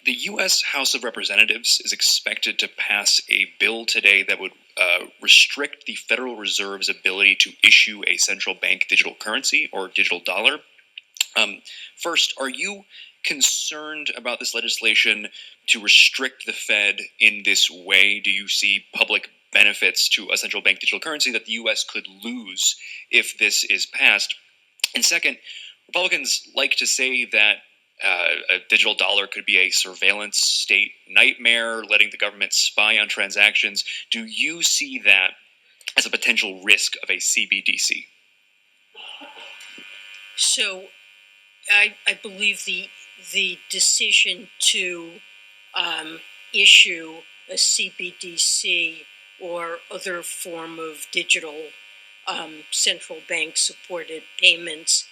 The U.S. House of Representatives is expected to pass a bill today that would restrict the Federal Reserve's ability to issue a central bank digital currency or digital dollar. First, are you concerned about this legislation to restrict the Fed in this way? Do you see public benefits to a central bank digital currency that the U.S. could lose if this is passed? And second, Republicans like to say that a digital dollar could be a surveillance state nightmare, letting the government spy on transactions. Do you see that as a potential risk of a CBDC? So I believe the decision to issue a CBDC or other form of digital central bank supported payments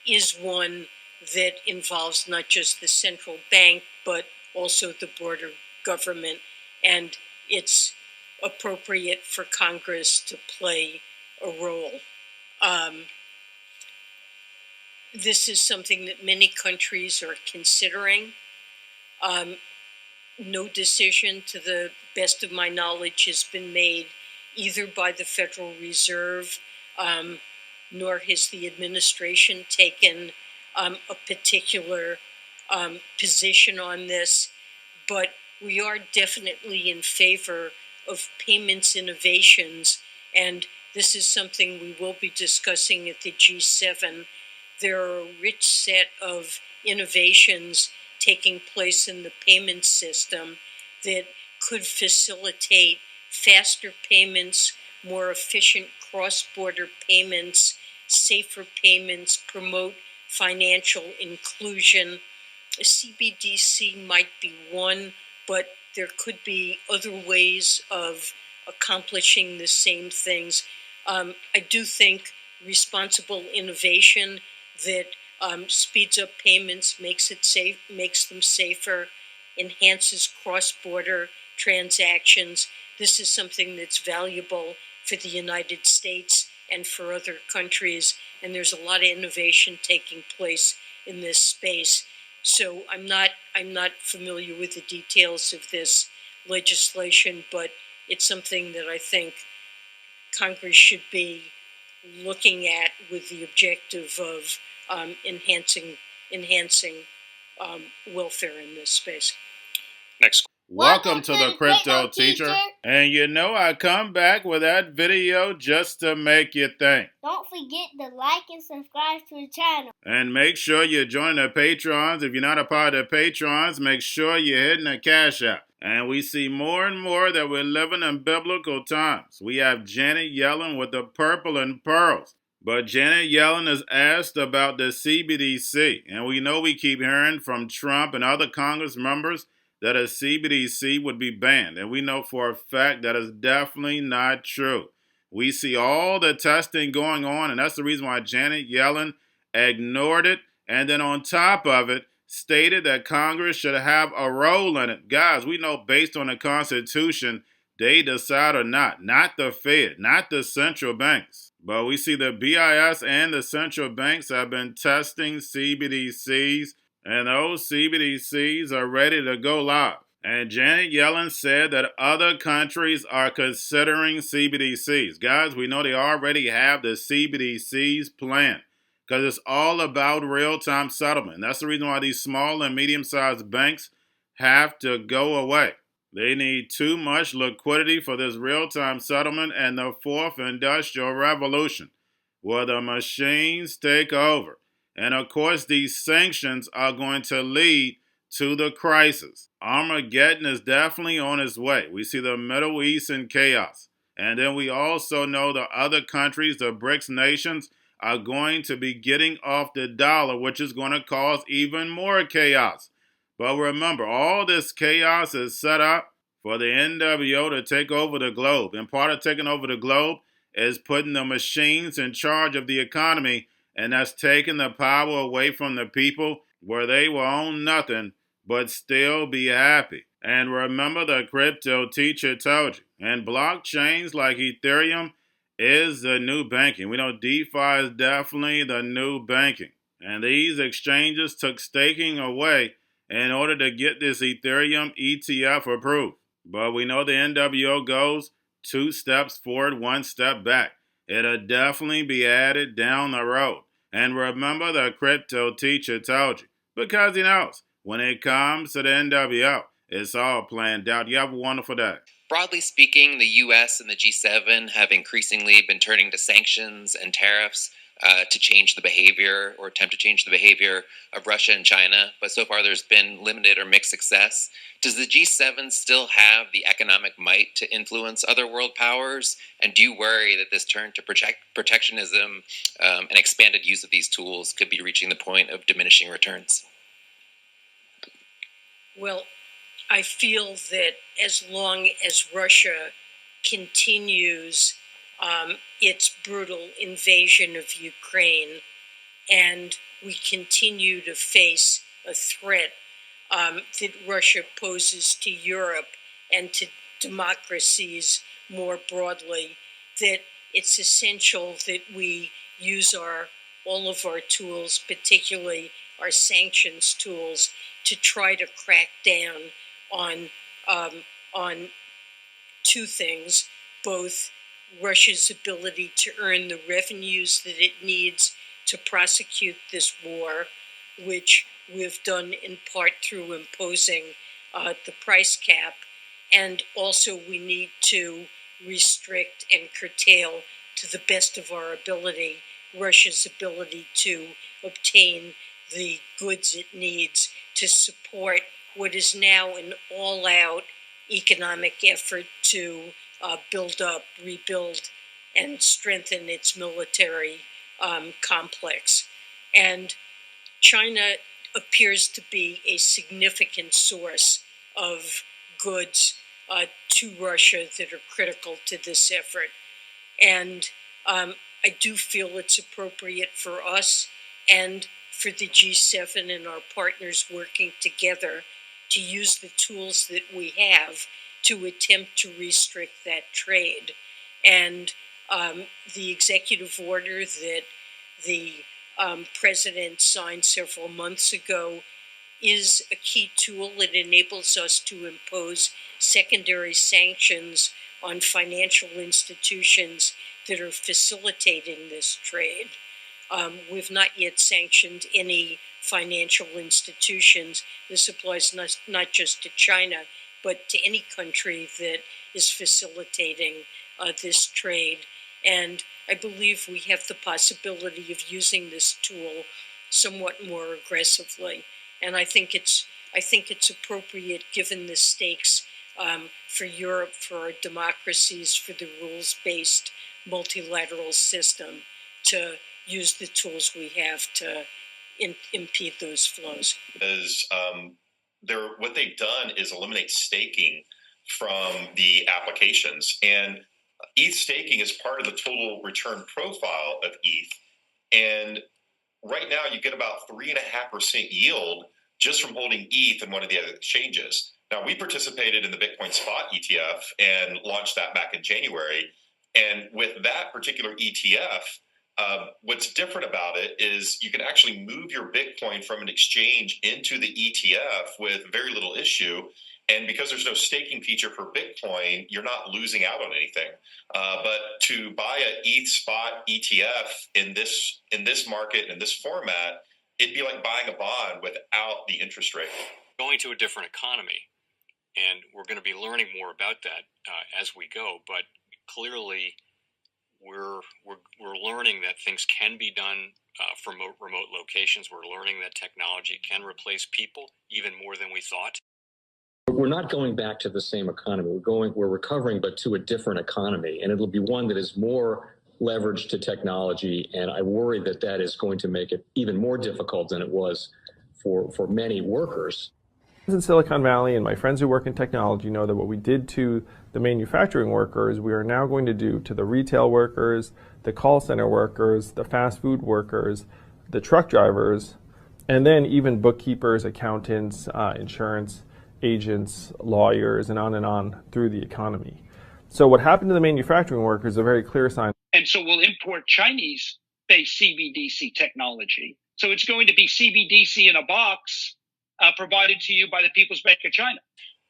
is one that involves not just the central bank, but also the broader government. And it's appropriate for Congress to play a role. This is something that many countries are considering. No decision, to the best of my knowledge, has been made either by the Federal Reserve, nor has the administration taken a particular position on this, but we are definitely in favor of payments innovations, and this is something we will be discussing at the G7. There are a rich set of innovations taking place in the payment system that could facilitate faster payments, more efficient cross-border payments, safer payments, promote financial inclusion. A CBDC might be one, but there could be other ways of accomplishing the same things. I do think responsible innovation that speeds up payments, makes them safer, enhances cross-border transactions. This is something that's valuable for the United States and for other countries, and there's a lot of innovation taking place in this space. So I'm not familiar with the details of this legislation, but it's something that I think Congress should be looking at with the objective of enhancing welfare in this space. Next. Welcome to the Crypto Teacher. And you know I come back with that video just to make you think. Don't forget to like and subscribe to the channel. And make sure you join the Patrons. If you're not a part of the Patrons, make sure you're hitting the Cash App. And we see more and more that we're living in biblical times. We have Janet Yellen with the purple and pearls. But Janet Yellen is asked about the CBDC. And we know we keep hearing from Trump and other Congress members that a CBDC would be banned. And we know for a fact that is definitely not true. We see all the testing going on, and that's the reason why Janet Yellen ignored it, and then on top of it, stated that Congress should have a role in it. Guys, we know based on the Constitution, they decide or not the Fed, not the central banks. But we see the BIS and the central banks have been testing CBDCs, and those CBDCs are ready to go live. And Janet Yellen said that other countries are considering CBDCs. Guys, we know they already have the CBDCs planned because it's all about real-time settlement. That's the reason why these small and medium-sized banks have to go away. They need too much liquidity for this real-time settlement and the fourth industrial revolution, where the machines take over. And of course, these sanctions are going to lead to the crisis. Armageddon is definitely on its way. We see the Middle East in chaos. And then we also know the other countries, the BRICS nations, are going to be getting off the dollar, which is going to cause even more chaos. But remember, all this chaos is set up for the NWO to take over the globe. And part of taking over the globe is putting the machines in charge of the economy, and that's taking the power away from the people where they will own nothing but still be happy. And remember, the Crypto Teacher told you. And blockchains like Ethereum is the new banking. We know DeFi is definitely the new banking. And these exchanges took staking away, in order to get this Ethereum ETF approved. But we know the NWO goes 2 steps forward, 1 step back. It'll definitely be added down the road. And remember, the crypto teacher told you, because he knows when it comes to the NWO, it's all planned out. You have a wonderful day. Broadly speaking, the U.S. and the G7 have increasingly been turning to sanctions and tariffs to change the behavior or attempt to change the behavior of Russia and China, but so far there's been limited or mixed success. Does the G7 still have the economic might to influence other world powers? And do you worry that this turn to protectionism and expanded use of these tools could be reaching the point of diminishing returns? Well, I feel that as long as Russia continues its brutal invasion of Ukraine, and we continue to face a threat that Russia poses to Europe and to democracies more broadly, that it's essential that we use all of our tools, particularly our sanctions tools, to try to crack down on two things: both Russia's ability to earn the revenues that it needs to prosecute this war, which we've done in part through imposing the price cap, and also we need to restrict and curtail, to the best of our ability, Russia's ability to obtain the goods it needs to support what is now an all-out economic effort to build up, rebuild, and strengthen its military complex. And China appears to be a significant source of goods to Russia that are critical to this effort. And I do feel it's appropriate for us and for the G7 and our partners working together to use the tools that we have to attempt to restrict that trade. And the executive order that the president signed several months ago is a key tool. It enables us to impose secondary sanctions on financial institutions that are facilitating this trade. We've not yet sanctioned any financial institutions. This applies not just to China, but to any country that is facilitating this trade. And I believe we have the possibility of using this tool somewhat more aggressively. And I think it's appropriate, given the stakes for Europe, for our democracies, for the rules-based multilateral system, to use the tools we have to impede those flows. What they've done is eliminate staking from the applications, and ETH staking is part of the total return profile of ETH. And right now, you get about 3.5% yield just from holding ETH in one of the other exchanges. Now, we participated in the Bitcoin Spot ETF and launched that back in January. And with that particular ETF, what's different about it is you can actually move your Bitcoin from an exchange into the ETF with very little issue. And because there's no staking feature for Bitcoin, you're not losing out on anything. But to buy an ETH spot ETF in this market, in this format, it'd be like buying a bond without the interest rate. Going to a different economy, and we're going to be learning more about that as we go. But clearly, we're learning that things can be done from remote locations. We're learning that technology can replace people even more than we thought. We're not going back to the same economy. We're recovering, but to a different economy, and it'll be one that is more leveraged to technology. And I worry that that is going to make it even more difficult than it was for many workers. In Silicon Valley, and my friends who work in technology know that what we did to the manufacturing workers, we are now going to do to the retail workers, the call center workers, the fast food workers, the truck drivers, and then even bookkeepers, accountants, insurance agents, lawyers, and on through the economy. So what happened to the manufacturing workers is a very clear sign. And so we'll import Chinese-based CBDC technology. So it's going to be CBDC in a box provided to you by the People's Bank of China.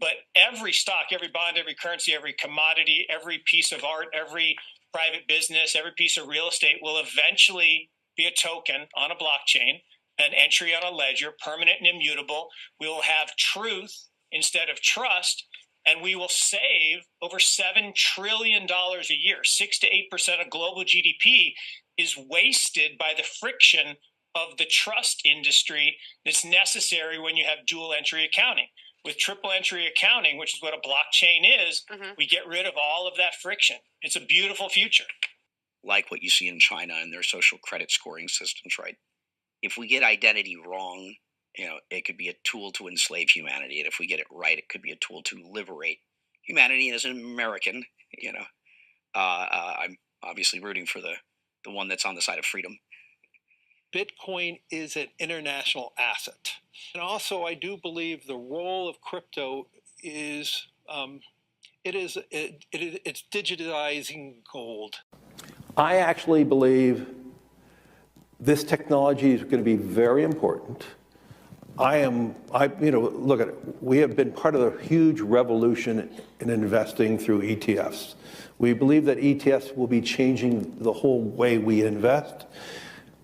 But every stock, every bond, every currency, every commodity, every piece of art, every private business, every piece of real estate will eventually be a token on a blockchain, an entry on a ledger, permanent and immutable. We will have truth instead of trust, and we will save over $7 trillion a year. 6 to 8% of global GDP is wasted by the friction of the trust industry that's necessary when you have dual entry accounting. With triple entry accounting, which is what a blockchain is, we get rid of all of that friction. It's a beautiful future. Like what you see in China and their social credit scoring systems, right? If we get identity wrong, it could be a tool to enslave humanity. And if we get it right, it could be a tool to liberate humanity. And as an American, I'm obviously rooting for the one that's on the side of freedom. Bitcoin is an international asset. And also, I do believe the role of crypto is, it's digitizing gold. I actually believe this technology is going to be very important. Look at it. We have been part of a huge revolution in investing through ETFs. We believe that ETFs will be changing the whole way we invest.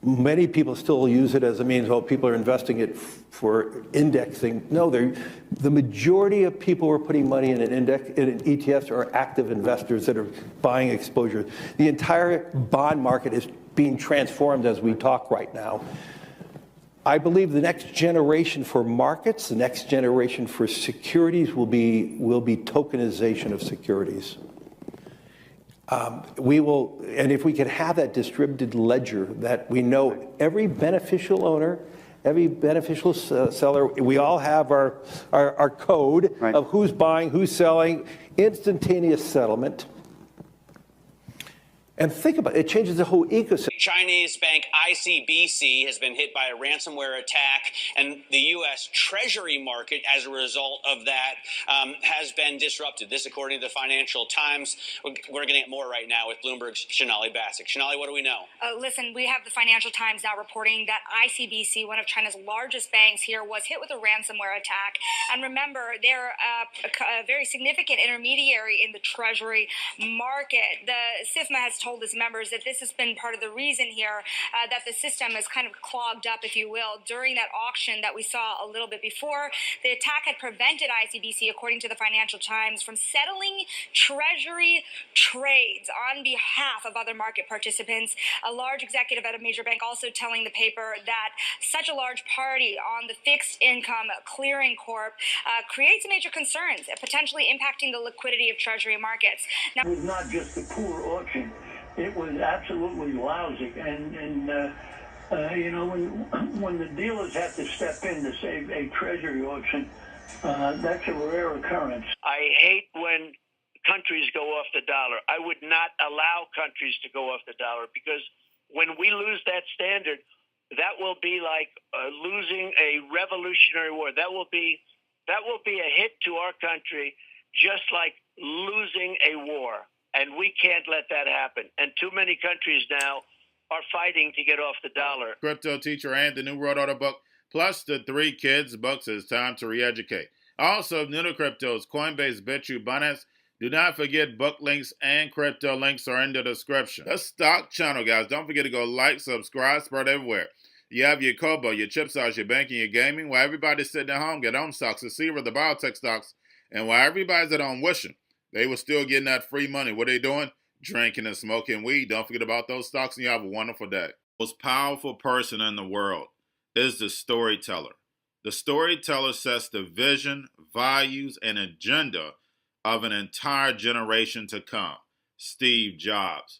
Many people still use it as a means, people are investing it for indexing. No, the majority of people who are putting money in an ETFs are active investors that are buying exposure. The entire bond market is being transformed as we talk right now. I believe the next generation for markets, the next generation for securities will be tokenization of securities. And if we could have that distributed ledger that we know every beneficial owner, every beneficial seller, we all have our code of who's buying, who's selling, instantaneous settlement. And think about it, it changes the whole ecosystem. Chinese bank ICBC has been hit by a ransomware attack, and the U.S. Treasury market, as a result of that, has been disrupted. This, according to the Financial Times. We're getting more right now with Bloomberg's Shonali Bassick. Shonali, what do we know? Listen, we have the Financial Times now reporting that ICBC, one of China's largest banks here, was hit with a ransomware attack. And remember, they're a very significant intermediary in the Treasury market. The SIFMA has told its members that this has been part of the reason here that the system is kind of clogged up, if you will, during that auction that we saw a little bit before. The attack had prevented ICBC, according to the Financial Times, from settling Treasury trades on behalf of other market participants. A large executive at a major bank also telling the paper that such a large party on the fixed income clearing corp creates major concerns, potentially impacting the liquidity of Treasury markets. Now, it was not just a poor auction. It was absolutely lousy, and when the dealers have to step in to save a treasury auction, that's a rare occurrence. I hate when countries go off the dollar. I would not allow countries to go off the dollar, because when we lose that standard, that will be like losing a revolutionary war. That will be a hit to our country, just like losing a war. And we can't let that happen. And too many countries now are fighting to get off the dollar. Cryptoteacher and the New World Order book, plus the 3 Kids books. It's time to re-educate. Also, new to cryptos, Coinbase, Bitrue, Binance. Do not forget book links and crypto links are in the description. The stock channel, guys. Don't forget to go like, subscribe, spread everywhere. You have your Kobo, your chip stocks, your banking, your gaming. While everybody's sitting at home, get on stocks, the Seaver, the biotech stocks. And while everybody's at home wishing they were still getting that free money, what are they doing? Drinking and smoking weed. Don't forget about those stocks, and you have a wonderful day. The most powerful person in the world is the storyteller. The storyteller sets the vision, values, and agenda of an entire generation to come. Steve Jobs.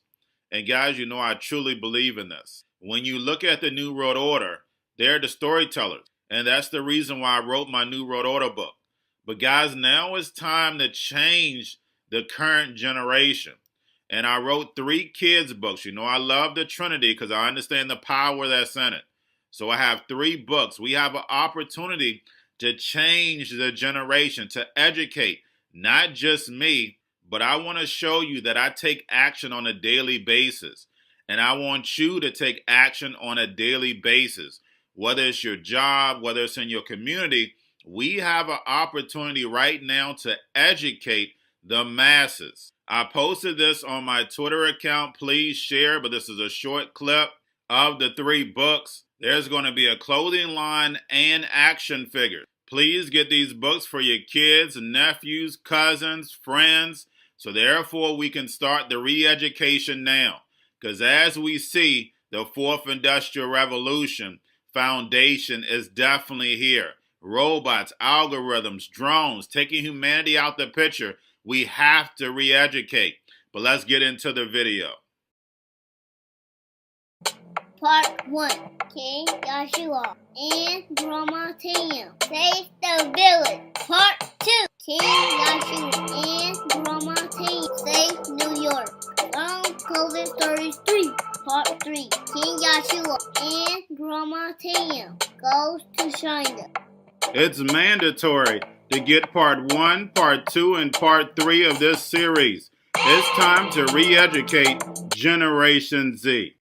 And guys, you know I truly believe in this. When you look at the New World Order, they're the storytellers. And that's the reason why I wrote my New World Order book. But guys, now it's time to change the current generation. And I wrote 3 kids books. You know, I love the Trinity because I understand the power that's in it. So I have 3 books. We have an opportunity to change the generation, to educate, not just me, but I want to show you that I take action on a daily basis. And I want you to take action on a daily basis. whether it's your job, whether it's in your community, we have an opportunity right now to educate the masses. I posted this on my Twitter account. Please share, but this is a short clip of the 3 books. There's going to be a clothing line and action figures. Please get these books for your kids, nephews, cousins, friends, so therefore we can start the re-education now. Because as we see, the 4th Industrial Revolution foundation is definitely here. Robots, algorithms, drones, taking humanity out the picture. We have to re-educate. But let's get into the video. Part 1. King Joshua and Grandma Tam save the village. Part 2. King Joshua and Grandma Tam save New York from COVID-33. Part 3. King Joshua and Grandma Tam goes to China. It's mandatory to get part 1, part 2, and part 3 of this series. It's time to re-educate Generation Z.